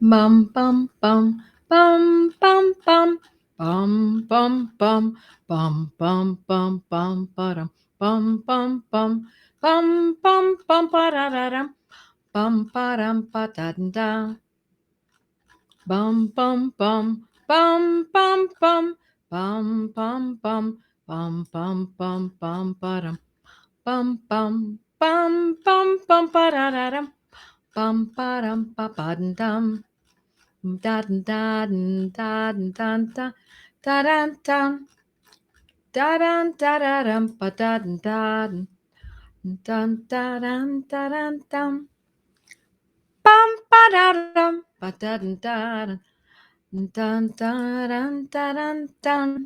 Bum bum bum bum bum bum bum bum bum bum bum bum bum ba-dum bum bum bum bum bum bum ba-da-da-dum bum ba-dum ba-da-da bum bum bum bum bum bum bum bum bum bum bum bum bum ba-dum bum bum bum bum bum ba-da-da-dum bum ba-dum ba-ba-dum da da da da da da da da da da da da da dum ba da da da da da da da dum bum ba da dum ba da da da da da da.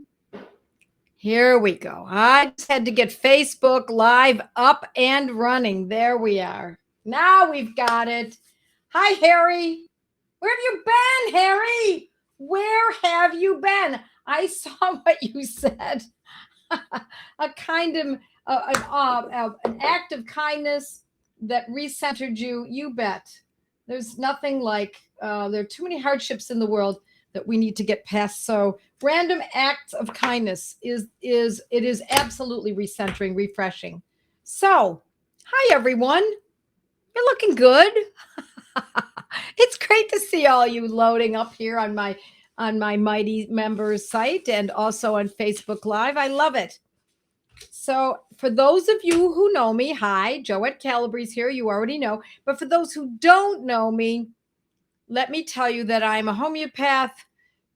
Here we go. I just had to get Facebook Live up and running. There we are. Now we've got it. Hi, Harry. Where have you been, Harry? Where have you been? I saw what you said. A kind of an act of kindness that recentered you. You bet. There's nothing like there are too many hardships in the world that we need to get past. So random acts of kindness is absolutely recentering, refreshing. So, hi everyone. You're looking good. It's great to see all you loading up here on my Mighty Members site and also on Facebook Live. I love it. So for those of you who know me, hi, Joette Calabrese here. You already know. But for those who don't know me, let me tell you that I'm a homeopath,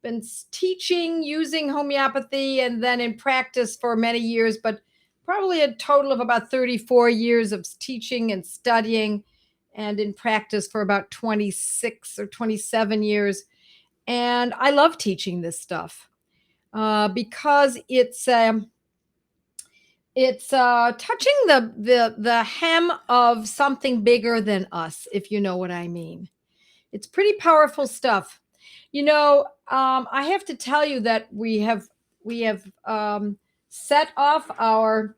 been teaching using homeopathy and then in practice for many years, but probably a total of about 34 years of teaching and studying and in practice for about 26 or 27 years. And I love teaching this stuff because it's touching the hem of something bigger than us, if you know what I mean. It's pretty powerful stuff. I have to tell you that we have set off our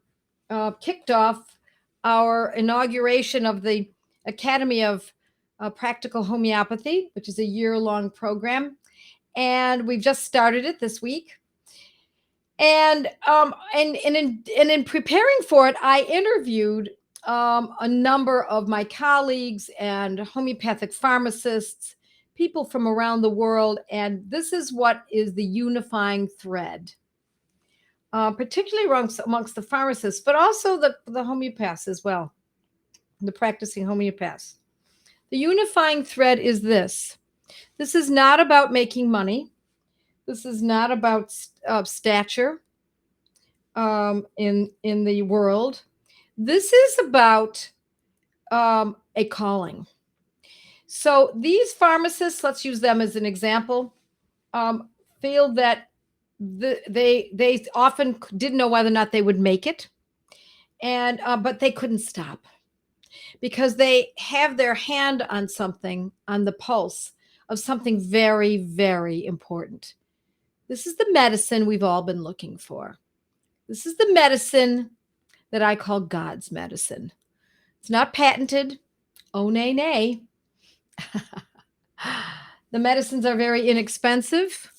kicked off our inauguration of the Academy of Practical Homeopathy, which is a year-long program, and we've just started it this week. And in preparing for it, I interviewed a number of my colleagues and homeopathic pharmacists, people from around the world, and this is what is the unifying thread, particularly amongst the pharmacists, but also the homeopaths as well, the practicing homeopaths. The unifying thread is this. This is not about making money. This is not about stature in the world. This is about a calling. So these pharmacists, let's use them as an example, feel that they often didn't know whether or not they would make it, and but they couldn't stop because they have their hand on something, on the pulse of something very, very important. This is the medicine we've all been looking for. This is the medicine that I call God's medicine. It's not patented. Oh, nay, nay. The medicines are very inexpensive.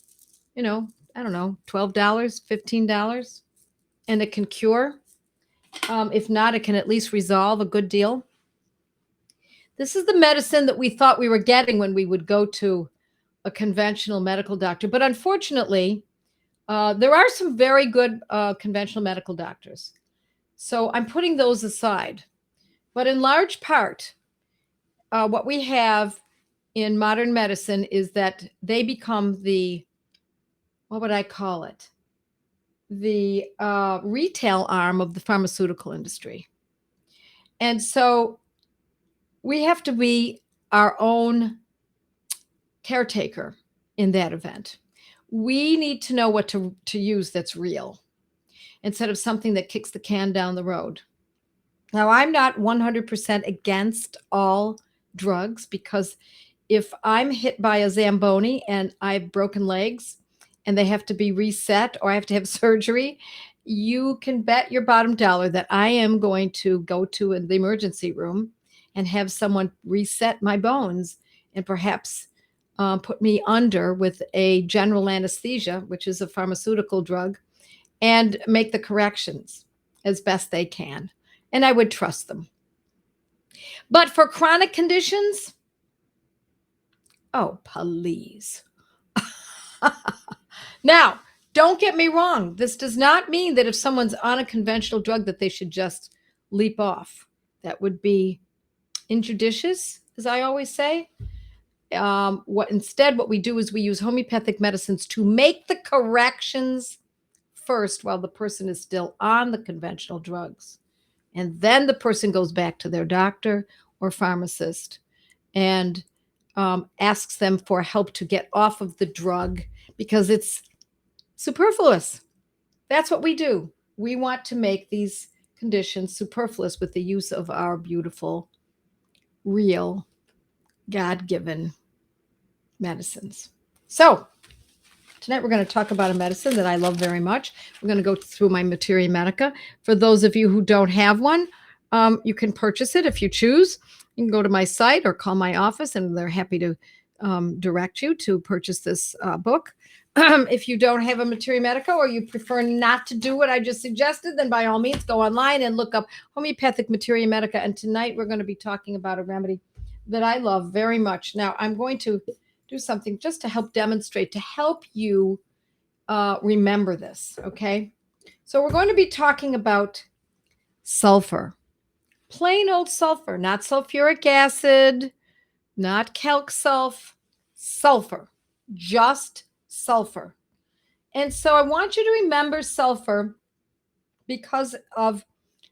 I don't know, $12, $15, and it can cure. If not, it can at least resolve a good deal. This is the medicine that we thought we were getting when we would go to a conventional medical doctor. But unfortunately, there are some very good conventional medical doctors. So I'm putting those aside. But in large part, what we have in modern medicine is that they become what would I call it? The retail arm of the pharmaceutical industry. And so we have to be our own caretaker in that event. We need to know what to use that's real instead of something that kicks the can down the road. Now, I'm not 100% against all drugs because if I'm hit by a Zamboni and I have broken legs and they have to be reset or I have to have surgery, you can bet your bottom dollar that I am going to go to the emergency room and have someone reset my bones and perhaps put me under with a general anesthesia, which is a pharmaceutical drug, and make the corrections as best they can. And I would trust them. But for chronic conditions, oh, please. Now, don't get me wrong. This does not mean that if someone's on a conventional drug that they should just leap off. That would be injudicious, as I always say. What we do is we use homeopathic medicines to make the corrections first while the person is still on the conventional drugs. And then the person goes back to their doctor or pharmacist and asks them for help to get off of the drug because it's superfluous. That's what we do. We want to make these conditions superfluous with the use of our beautiful, real, God-given medicines. So tonight we're going to talk about a medicine that I love very much. We're going to go through my Materia Medica. For those of you who don't have one, you can purchase it if you choose. You can go to my site or call my office, and they're happy to direct you to purchase this book. If you don't have a Materia Medica or you prefer not to do what I just suggested, then by all means go online and look up homeopathic Materia Medica. And tonight we're going to be talking about a remedy that I love very much. Now I'm going to do something just to help demonstrate, to help you remember this, okay? So we're going to be talking about sulfur. Plain old sulfur, not sulfuric acid, not calc sulfur, just sulfur. And so I want you to remember sulfur because of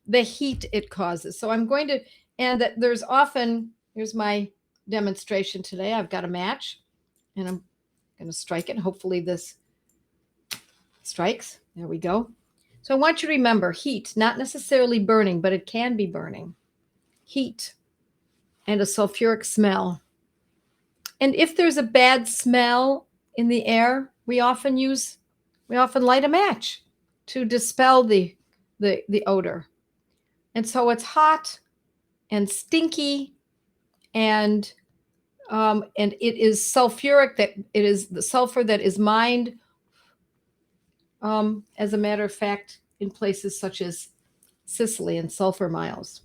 the heat it causes. So I'm going to, and there's often, here's my demonstration today. I've got a match and I'm going to strike it. Hopefully this strikes. There we go. So I want you to remember heat, not necessarily burning, but it can be burning. Heat and a sulfuric smell. And if there's a bad smell in the air, we often light a match to dispel the odor. And so it's hot and stinky and it is sulfuric, that it is the sulfur that is mined, as a matter of fact, in places such as Sicily and sulfur mines.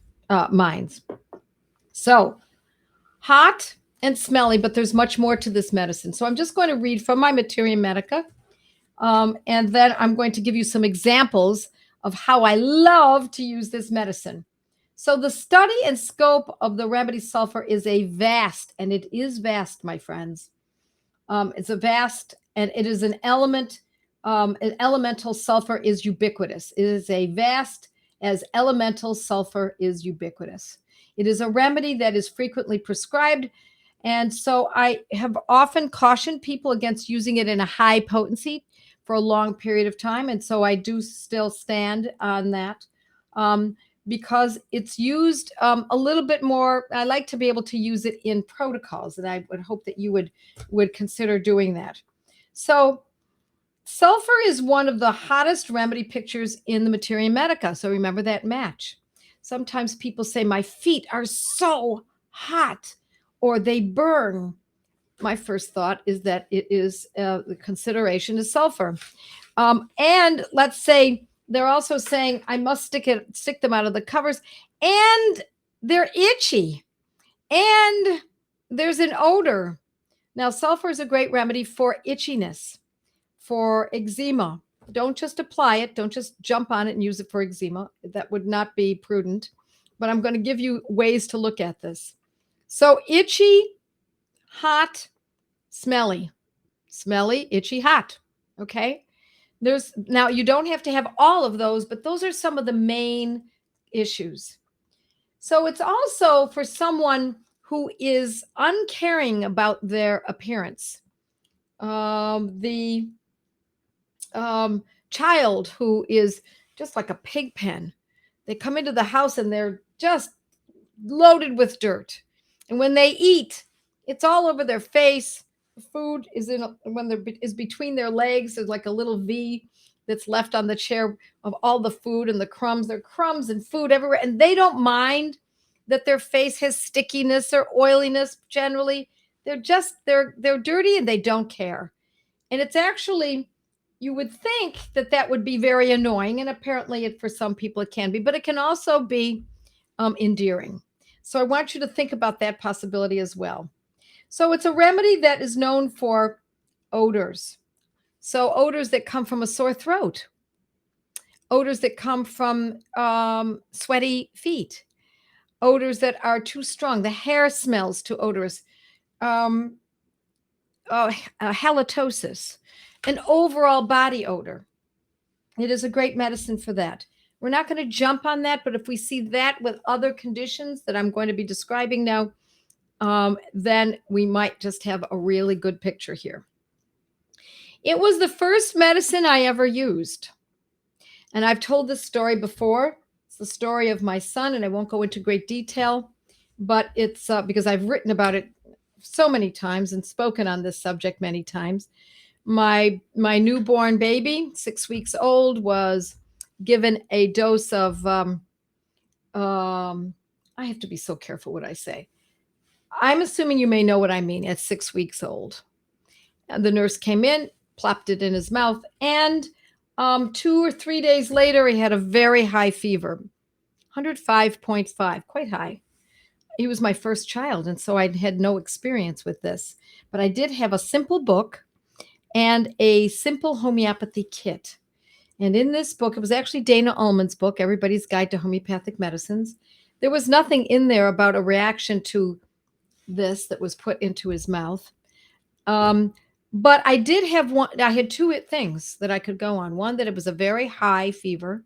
So hot and smelly, but there's much more to this medicine. So I'm just going to read from my Materia Medica, and then I'm going to give you some examples of how I love to use this medicine. So the study and scope of the remedy sulfur is vast, my friends. It's a vast, and it is an element. An elemental sulfur is ubiquitous. It is a vast as elemental sulfur is ubiquitous. It is a remedy that is frequently prescribed. And so I have often cautioned people against using it in a high potency for a long period of time. And so I do still stand on that because it's used a little bit more. I like to be able to use it in protocols, and I would hope that you would consider doing that. So sulfur is one of the hottest remedy pictures in the Materia Medica. So remember that match. Sometimes people say, my feet are so hot or they burn. My first thought is that it is the consideration is sulfur. And let's say they're also saying, I must stick them out of the covers, and they're itchy and there's an odor. Now, sulfur is a great remedy for itchiness, for eczema. Don't just apply it. Don't just jump on it and use it for eczema. That would not be prudent. But I'm going to give you ways to look at this. So itchy, hot, smelly, itchy, hot. Okay. Now you don't have to have all of those, but those are some of the main issues. So it's also for someone who is uncaring about their appearance. The child who is just like a pig pen. They come into the house and they're just loaded with dirt. And when they eat, it's all over their face. The food is is between their legs. There's like a little V that's left on the chair of all the food and the crumbs. There are crumbs and food everywhere. And they don't mind that their face has stickiness or oiliness generally. they're dirty and they don't care. And it's actually, you would think that that would be very annoying, and apparently for some people it can be, but it can also be endearing. So I want you to think about that possibility as well. So it's a remedy that is known for odors. So odors that come from a sore throat, odors that come from sweaty feet, odors that are too strong. The hair smells too odorous. Um, Halitosis, an overall body odor. It is a great medicine for that. We're not going to jump on that, but if we see that with other conditions that I'm going to be describing now, then we might just have a really good picture here. It was the first medicine I ever used. And I've told this story before. It's the story of my son, and I won't go into great detail, but it's because I've written about it so many times and spoken on this subject many times. My newborn baby, 6 weeks old, was given a dose of I have to be so careful what I say. I'm assuming you may know what I mean. At 6 weeks old, and the nurse came in, plopped it in his mouth, and 2 or 3 days later, he had a very high fever, 105.5, quite high. He was my first child, and so I had no experience with this. But I did have a simple book and a simple homeopathy kit. And in this book, it was actually Dana Ullman's book, Everybody's Guide to Homeopathic Medicines. There was nothing in there about a reaction to this that was put into his mouth. But I did have one. I had two things that I could go on. One, that it was a very high fever.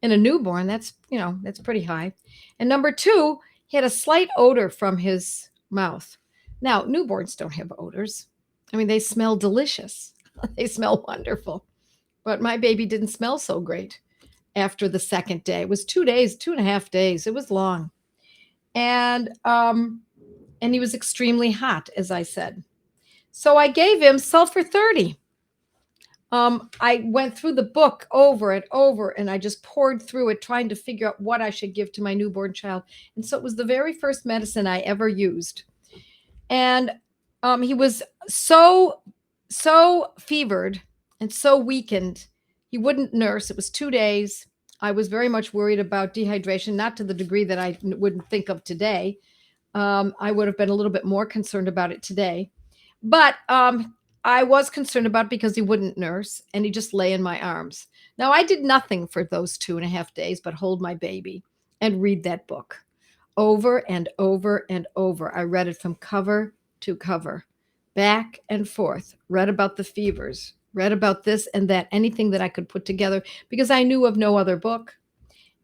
In a newborn, that's pretty high. And number two, he had a slight odor from his mouth. Now, newborns don't have odors. I mean, they smell delicious. They smell wonderful. But my baby didn't smell so great after the second day. It was 2 days, 2.5 days. It was long. And he was extremely hot, as I said. So I gave him sulfur 30. I went through the book over and over, and I just poured through it, trying to figure out what I should give to my newborn child. And so it was the very first medicine I ever used. And he was so fevered and so weakened, he wouldn't nurse. It was 2 days. I was very much worried about dehydration, not to the degree that I wouldn't think of today. I would have been a little bit more concerned about it today. But I was concerned about it because he wouldn't nurse, and he just lay in my arms. Now, I did nothing for those 2.5 days but hold my baby and read that book over and over and over. I read it from cover to cover, back and forth, read about the fevers, read about this and that, anything that I could put together, because I knew of no other book.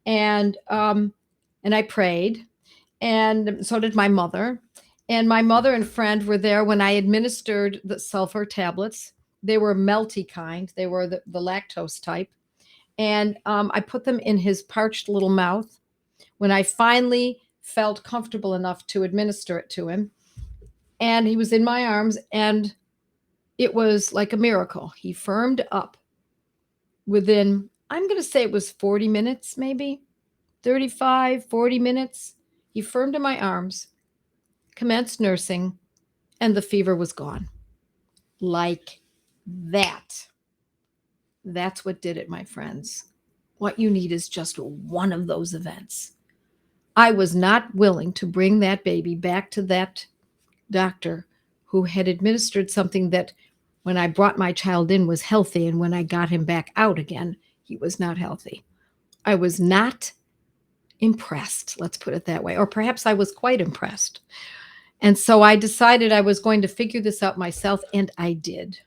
And I prayed, and so did my mother. And my mother and friend were there when I administered the sulfur tablets. They were melty kind. They were the lactose type. And I put them in his parched little mouth when I finally felt comfortable enough to administer it to him. And he was in my arms, and it was like a miracle. He firmed up within, I'm going to say it was 40 minutes, maybe 35, 40 minutes. He firmed in my arms, commenced nursing, and the fever was gone. Like that. That's what did it, my friends. What you need is just one of those events. I was not willing to bring that baby back to that doctor who had administered something that, when I brought my child in, was healthy, and when I got him back out again, he was not healthy. I was not impressed, let's put it that way. Or perhaps I was quite impressed. And so I decided I was going to figure this out myself, and I did.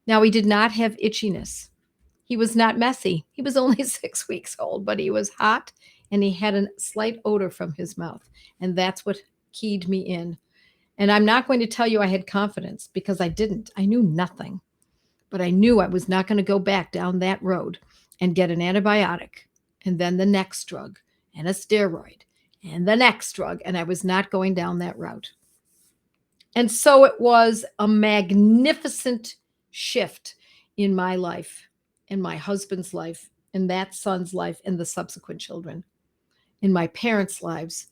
Now, he did not have itchiness. He was not messy. He was only 6 weeks old, but he was hot, and he had a slight odor from his mouth. And that's what keyed me in. And I'm not going to tell you I had confidence, because I didn't. I knew nothing. But I knew I was not going to go back down that road and get an antibiotic, and then the next drug, and a steroid, and the next drug, and I was not going down that route. And so it was a magnificent shift in my life, in my husband's life, in that son's life, and the subsequent children, in my parents' lives,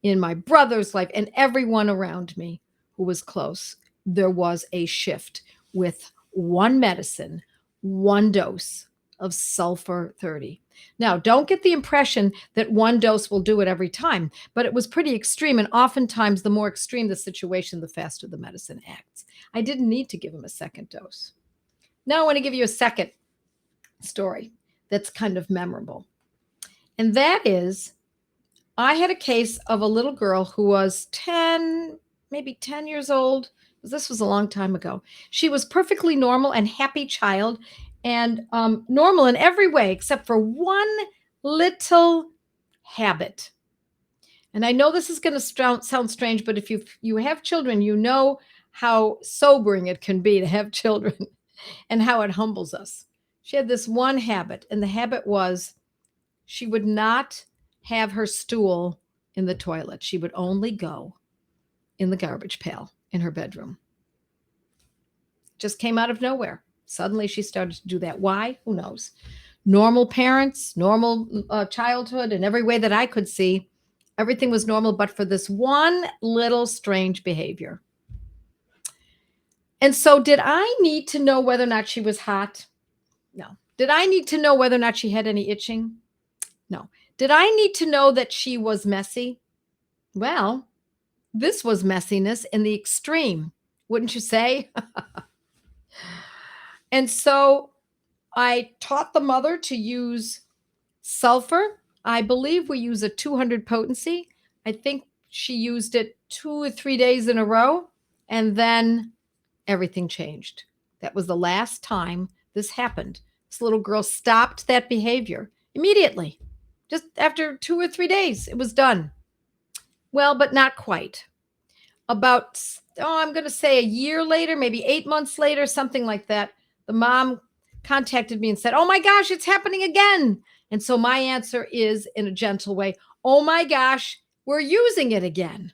in my brother's life, and everyone around me who was close, there was a shift with one medicine, one dose of sulfur 30. Now, don't get the impression that one dose will do it every time, but it was pretty extreme. And oftentimes, the more extreme the situation, the faster the medicine acts. I didn't need to give him a second dose. Now, I want to give you a second story that's kind of memorable. And that is, I had a case of a little girl who was 10, maybe 10 years old. This was a long time ago. She was perfectly normal and happy child, and normal in every way except for one little habit. And I know this is going to sound strange, but if you have children, you know how sobering it can be to have children and how it humbles us. She had this one habit, and the habit was she would not have her stool in the toilet. She would only go in the garbage pail in her bedroom. Just came out of nowhere. Suddenly she started to do that. Why? Who knows? Normal parents, normal childhood, in every way that I could see, everything was normal, but for this one little strange behavior. And so did I need to know whether or not she was hot? No. Did I need to know whether or not she had any itching? No. Did I need to know that she was messy? Well, this was messiness in the extreme, wouldn't you say? And so I taught the mother to use sulfur. I believe we use a 200 potency. I think she used it 2 or 3 days in a row, and then everything changed. That was the last time this happened. This little girl stopped that behavior immediately. Just after 2 or 3 days, it was done. Well, but not quite. About, I'm going to say a year later, maybe 8 months later, something like that, the mom contacted me and said, "Oh my gosh, it's happening again." And so my answer is, in a gentle way, "Oh my gosh, we're using it again."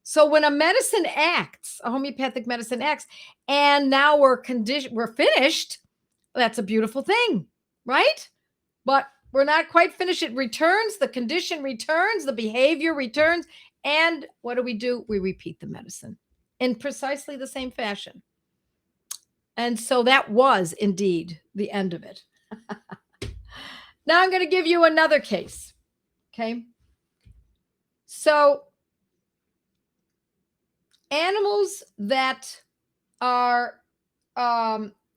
So when a medicine acts, a homeopathic medicine acts, and now we're finished, that's a beautiful thing, right? But we're not quite finished. It returns, the condition returns, the behavior returns. And what do? We repeat the medicine in precisely the same fashion. And so that was indeed the end of it. Now I'm going to give you another case. Okay. So animals that are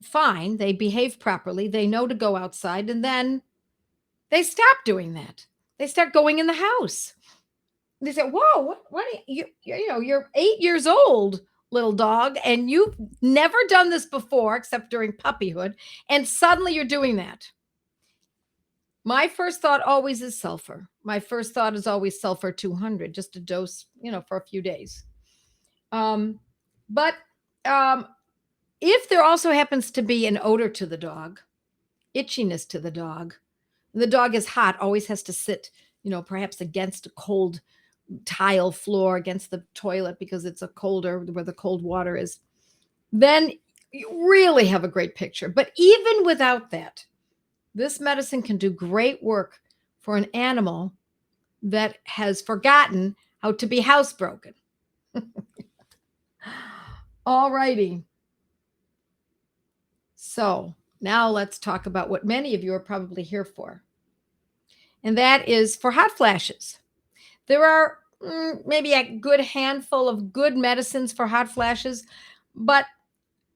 fine, they behave properly, they know to go outside, and then they stop doing that. They start going in the house. They say, "Whoa, what you're 8 years old, little dog, and you've never done this before except during puppyhood, and suddenly you're doing that." My first thought always is sulfur. My first thought is always sulfur 200, just a dose, for a few days. But if there also happens to be an odor to the dog, itchiness to the dog is hot, always has to sit, perhaps against a cold tile floor, against the toilet because it's a colder where the cold water is, then you really have a great picture. But even without that, this medicine can do great work for an animal that has forgotten how to be housebroken. All righty. So now let's talk about what many of you are probably here for. And that is for hot flashes. There are maybe a good handful of good medicines for hot flashes, but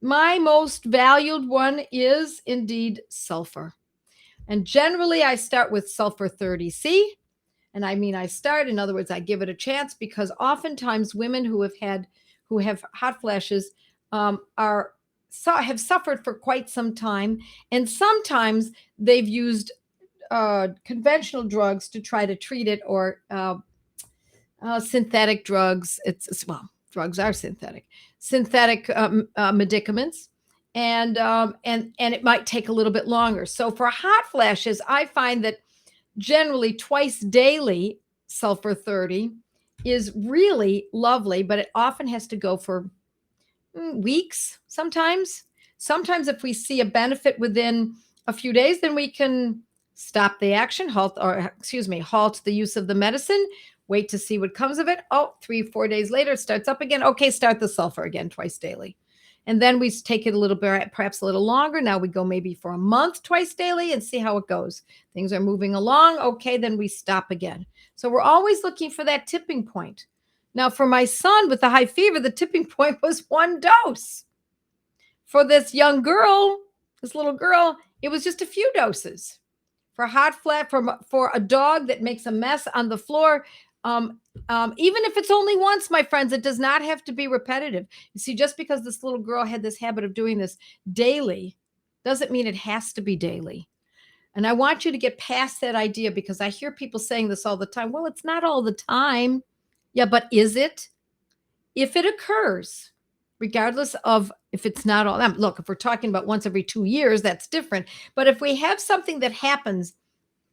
my most valued one is indeed sulfur. And generally, I start with sulfur 30C. And I mean, in other words, I give it a chance, because oftentimes women who have hot flashes have suffered for quite some time. And sometimes they've used conventional drugs to try to treat it, or synthetic drugs. Drugs are synthetic medicaments. And it might take a little bit longer. So for hot flashes, I find that generally twice daily sulfur 30 is really lovely, but it often has to go for weeks sometimes. Sometimes if we see a benefit within a few days, then we can stop the action, halt the use of the medicine. Wait to see what comes of it. Oh, 3-4 days later, it starts up again. Okay, start the sulfur again twice daily. And then we take it a little bit, perhaps a little longer. Now we go maybe for a month twice daily and see how it goes. Things are moving along. Okay, then we stop again. So we're always looking for that tipping point. Now, for my son with the high fever, the tipping point was 1 dose. For this young girl, this little girl, it was just a few doses. For hot flat, for a dog that makes a mess on the floor, even if it's only once, my friends, it does not have to be repetitive. You see, just because this little girl had this habit of doing this daily doesn't mean it has to be daily. And I want you to get past that idea, because I hear people saying this all the time. Well, it's not all the time. Yeah, but is it? If it occurs, regardless of if it's not all, look, if we're talking about once every 2 years, that's different. But if we have something that happens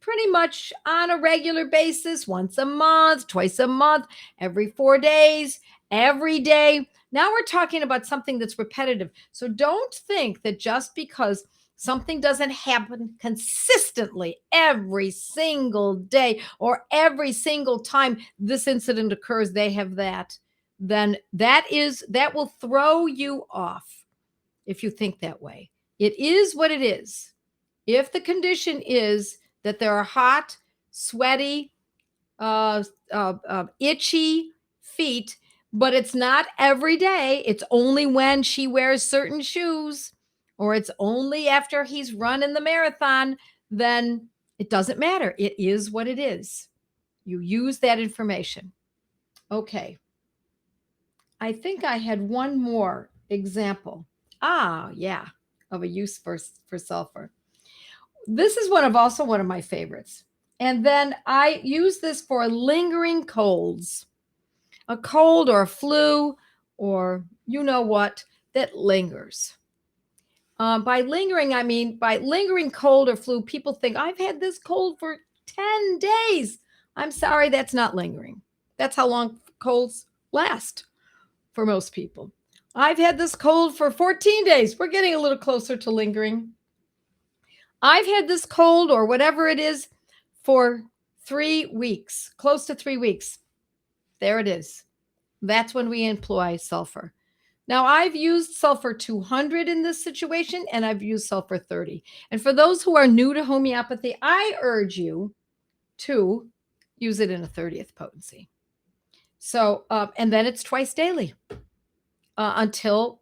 pretty much on a regular basis, once a month, twice a month, every 4 days, every day, now we're talking about something that's repetitive. So don't think that just because something doesn't happen consistently every single day or every single time this incident occurs, they have that, then that will throw you off if you think that way. It is what it is. If the condition is that there are hot, sweaty, itchy feet, but it's not every day, it's only when she wears certain shoes, or it's only after he's run in the marathon, then it doesn't matter. It is what it is. You use that information. Okay. I think I had one more example. Yeah, of a use for sulfur. This is one of my favorites. And then I use this for lingering colds, a cold or a flu, or you know what, that lingers. By lingering, I mean by lingering cold or flu, people think I've had this cold for 10 days. I'm sorry, that's not lingering. That's how long colds last for most people. I've had this cold for 14 days. We're getting a little closer to lingering. I've had this cold or whatever it is for 3 weeks, close to 3 weeks. There it is. That's when we employ sulfur. Now, I've used sulfur 200 in this situation, and I've used sulfur 30. And for those who are new to homeopathy, I urge you to use it in a 30th potency. So, and then it's twice daily until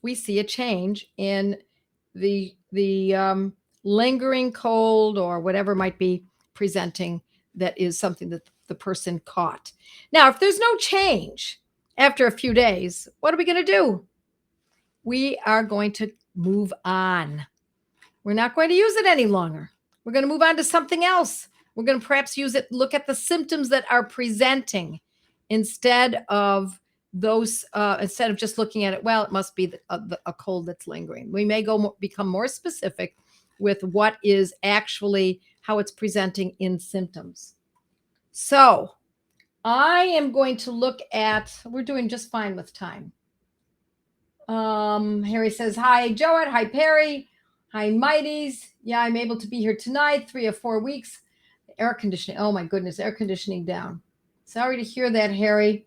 we see a change in the lingering cold or whatever might be presenting that is something that the person caught. Now, if there's no change after a few days, what are we going to do? We are going to move on. We're not going to use it any longer. We're going to move on to something else. We're going to perhaps use it, look at the symptoms that are presenting instead of those, instead of just looking at it, well, it must be a cold that's lingering. We may become more specific with what is actually how it's presenting in symptoms. So I am going to look at, we're doing just fine with time. Harry says, hi, Joette. Hi, Perry. Hi, Mighties. Yeah, I'm able to be here tonight, 3 or 4 weeks. Air conditioning. Oh, my goodness, air conditioning down. Sorry to hear that, Harry.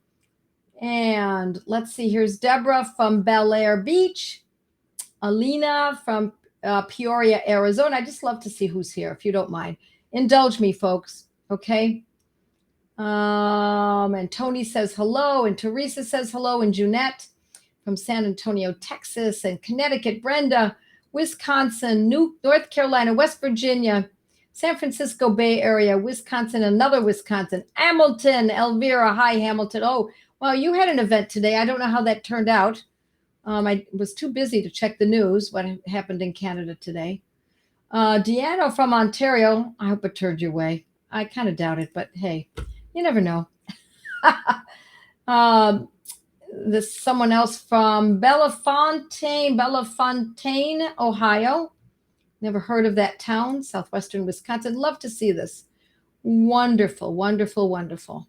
And let's see, here's Deborah from Bel Air Beach. Alina from Peoria, Arizona. I just love to see who's here, if you don't mind. Indulge me, folks, okay? And Tony says hello, and Teresa says hello, and Jeanette from San Antonio, Texas, and Connecticut, Brenda, Wisconsin, North Carolina, West Virginia, San Francisco Bay Area, Wisconsin, another Wisconsin, Hamilton, Elvira. Hi, Hamilton. Oh, well, you had an event today. I don't know how that turned out. I was too busy to check the news, what happened in Canada today. Deanna from Ontario. I hope it turned your way. I kind of doubt it, but hey, you never know. This someone else from Bellefontaine, Ohio. Never heard of that town, southwestern Wisconsin. Love to see this. Wonderful, wonderful, wonderful.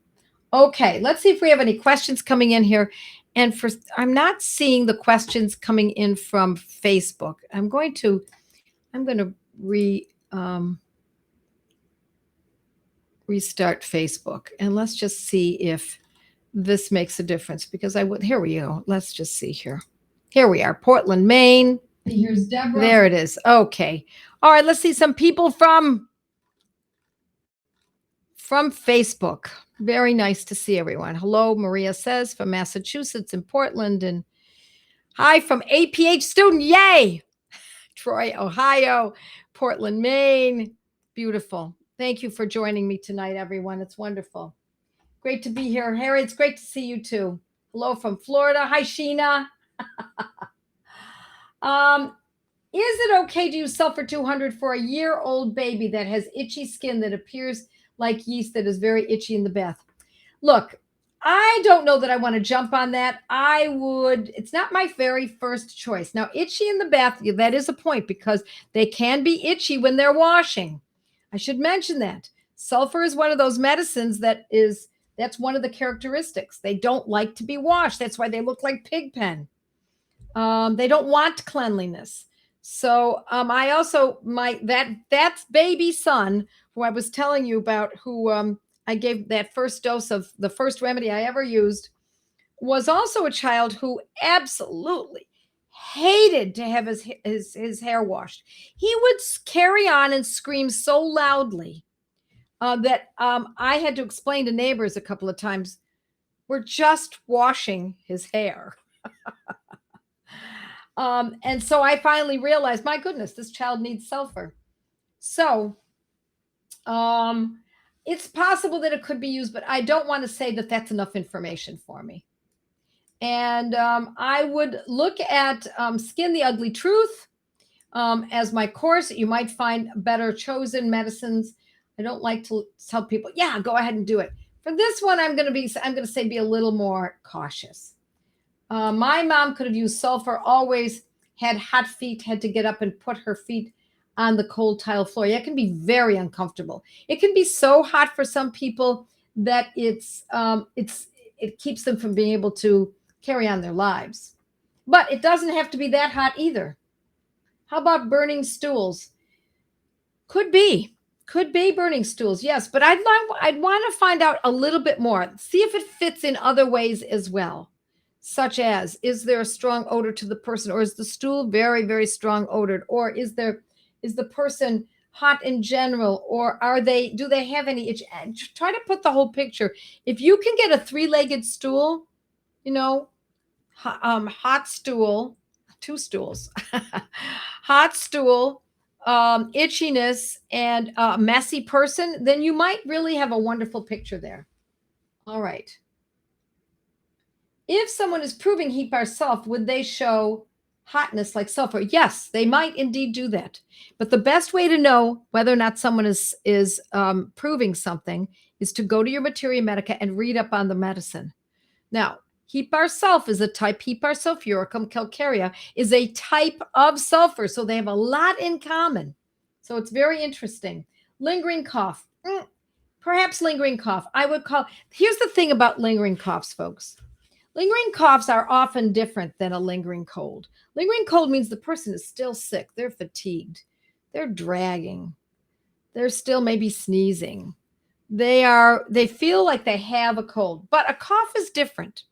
Okay, let's see if we have any questions coming in here. And I'm not seeing the questions coming in from Facebook. I'm going to restart Facebook, and let's just see if this makes a difference, because here we go. Let's just see here. Here we are, Portland, Maine. Here's Deborah. There it is. Okay. All right, let's see some people from Facebook. Very nice to see everyone. Hello, Maria says, from Massachusetts in Portland. And hi from APH student. Yay! Troy, Ohio, Portland, Maine. Beautiful. Thank you for joining me tonight, everyone. It's wonderful. Great to be here. Harry, it's great to see you too. Hello from Florida. Hi, Sheena. Is it okay to use sulfur 200 for a year-old baby that has itchy skin that appears like yeast that is very itchy in the bath? Look, I don't know that I want to jump on that. It's not my very first choice. Now, itchy in the bath, that is a point, because they can be itchy when they're washing. I should mention that. Sulfur is one of those medicines that's one of the characteristics. They don't like to be washed. That's why they look like pig pen. They don't want cleanliness. So I also, that baby son who I was telling you about, who I gave that first dose of the first remedy I ever used, was also a child who absolutely hated to have his hair washed. He would carry on and scream so loudly that I had to explain to neighbors a couple of times, we're just washing his hair. And so I finally realized, my goodness, this child needs sulfur. So it's possible that it could be used, but I don't want to say that that's enough information for me. And I would look at Skin the Ugly Truth as my course. You might find better chosen medicines. I don't like to tell people, yeah, go ahead and do it. For this one, I'm going to say be a little more cautious. My mom could have used sulfur, always had hot feet, had to get up and put her feet on the cold tile floor. It can be very uncomfortable. It can be so hot for some people that it keeps them from being able to carry on their lives. But it doesn't have to be that hot either. How about burning stools? Could be burning stools, yes. But I'd want to find out a little bit more. See if it fits in other ways as well. Such as, is there a strong odor to the person, or is the stool very, very strong odored, or is the person hot in general, or do they have any itch? Try to put the whole picture. If you can get a 3-legged stool, hot stool, 2 stools, hot stool, itchiness, and a messy person, then you might really have a wonderful picture there. All right. If someone is proving heat by self, would they show hotness like sulfur? Yes, they might indeed do that. But the best way to know whether or not someone is proving something is to go to your Materia Medica and read up on the medicine. Now, heat bar sulf is a type, heat bar sulfuricum calcarea is a type of sulfur, so they have a lot in common. So it's very interesting. Lingering cough. Perhaps lingering cough. Here's the thing about lingering coughs, folks. Lingering coughs are often different than a lingering cold. Lingering cold means the person is still sick. They're fatigued. They're dragging. They're still maybe sneezing. They feel like they have a cold. But a cough is different.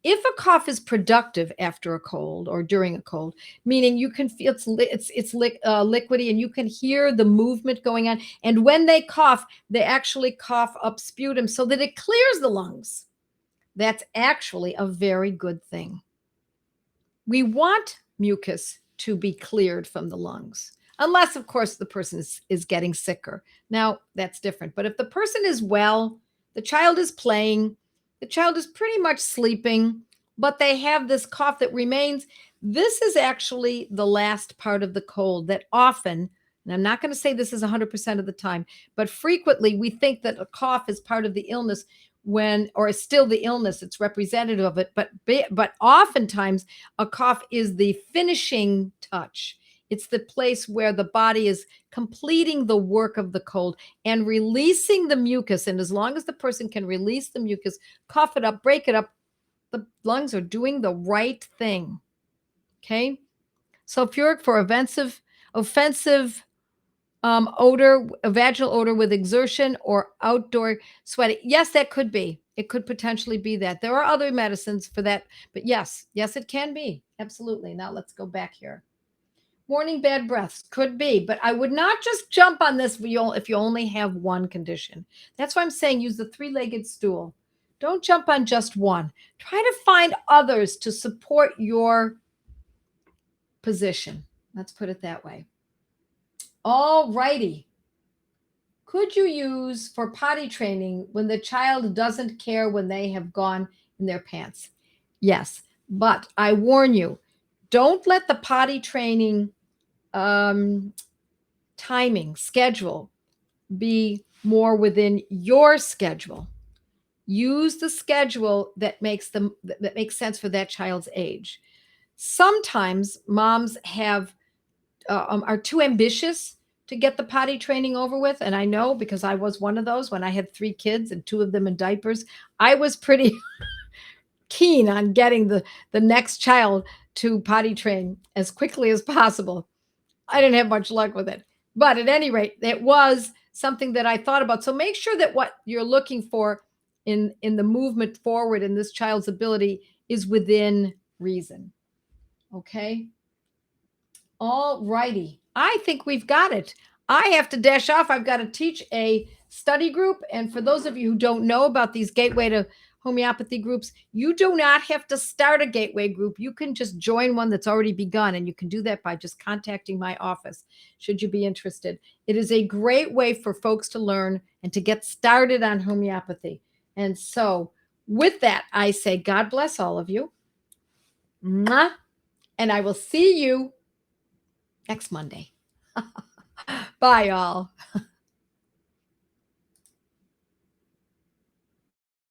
If a cough is productive after a cold or during a cold, meaning you can feel it's liquidy and you can hear the movement going on. And when they cough, they actually cough up sputum so that it clears the lungs. That's actually a very good thing. We want mucus to be cleared from the lungs, unless, of course, the person is getting sicker. Now, that's different. But if the person is well, the child is playing, the child is pretty much sleeping, but they have this cough that remains, this is actually the last part of the cold that often, and I'm not going to say this is 100% of the time, but frequently we think that a cough is part of the illness or is still the illness, it's representative of it, but oftentimes a cough is the finishing touch. It's the place where the body is completing the work of the cold and releasing the mucus. And as long as the person can release the mucus, cough it up, break it up, the lungs are doing the right thing. Okay? Sulfuric for offensive Odor, a vaginal odor with exertion or outdoor sweating. Yes, that could be. It could potentially be that. There are other medicines for that, but yes, it can be. Absolutely. Now let's go back here. Morning bad breaths could be, but I would not just jump on this if you only have one condition. That's why I'm saying use the three-legged stool. Don't jump on just one. Try to find others to support your position. Let's put it that way. All righty. Could you use for potty training when the child doesn't care when they have gone in their pants? Yes, but I warn you, don't let the potty training timing schedule be more within your schedule. Use the schedule that makes sense for that child's age. Sometimes moms are too ambitious to get the potty training over with. And I know because I was one of those when I had 3 kids and 2 of them in diapers. I was pretty keen on getting the next child to potty train as quickly as possible. I didn't have much luck with it. But at any rate, it was something that I thought about. So make sure that what you're looking for in the movement forward in this child's ability is within reason. Okay? All righty. I think we've got it. I have to dash off. I've got to teach a study group. And for those of you who don't know about these gateway to homeopathy groups, you do not have to start a gateway group. You can just join one that's already begun. And you can do that by just contacting my office, should you be interested. It is a great way for folks to learn and to get started on homeopathy. And so with that, I say, God bless all of you. Mwah. And I will see you next Monday. Bye, y'all.